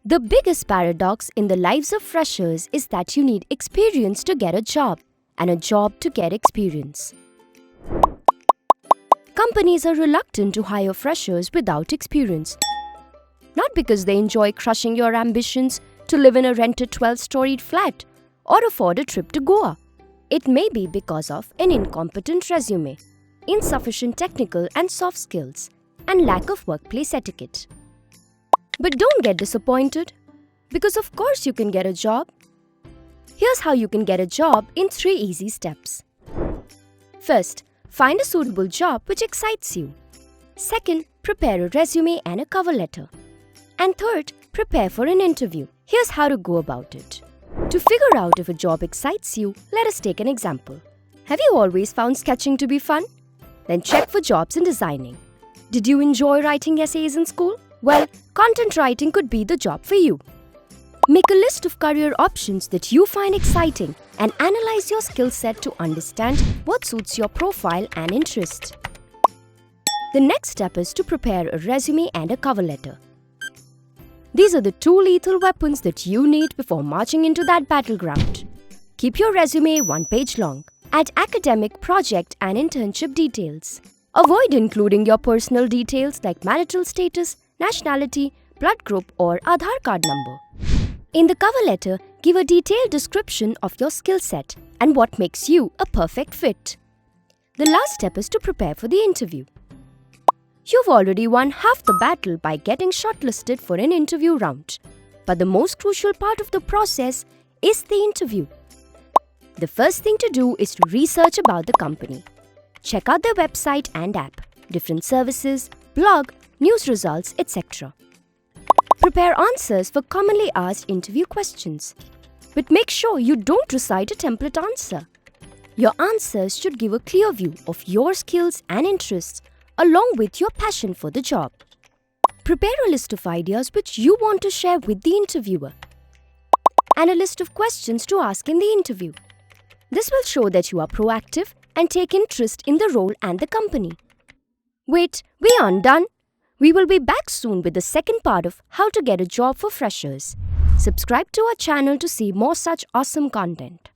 The biggest paradox in the lives of freshers is that you need experience to get a job and a job to get experience. Companies are reluctant to hire freshers without experience. Not because they enjoy crushing your ambitions to live in a rented 12-storied flat or afford a trip to Goa. It may be because of an incompetent resume, insufficient technical and soft skills, and lack of workplace etiquette. But don't get disappointed, because of course you can get a job. Here's how you can get a job in 3 easy steps. First, find a suitable job which excites you. Second, prepare a resume and a cover letter. And third, prepare for an interview. Here's how to go about it. To figure out if a job excites you, let us take an example. Have you always found sketching to be fun? Then check for jobs in designing. Did you enjoy writing essays in school? Well, content writing could be the job for you. Make a list of career options that you find exciting and analyze your skill set to understand what suits your profile and interests. The next step is to prepare a resume and a cover letter. These are the 2 lethal weapons that you need before marching into that battleground. Keep your resume 1 page long. Add academic, project, and internship details. Avoid including your personal details like marital status, nationality, blood group, or Aadhaar card number. In the cover letter, give a detailed description of your skill set and what makes you a perfect fit. The last step is to prepare for the interview. You've already won half the battle by getting shortlisted for an interview round. But the most crucial part of the process is the interview. The first thing to do is to research about the company. Check out their website and app, different services, blog, news results, etc. Prepare answers for commonly asked interview questions. But make sure you don't recite a template answer. Your answers should give a clear view of your skills and interests along with your passion for the job. Prepare a list of ideas which you want to share with the interviewer and a list of questions to ask in the interview. This will show that you are proactive and take interest in the role and the company. Wait, we aren't done. We will be back soon with the second part of how to get a job for freshers. Subscribe to our channel to see more such awesome content.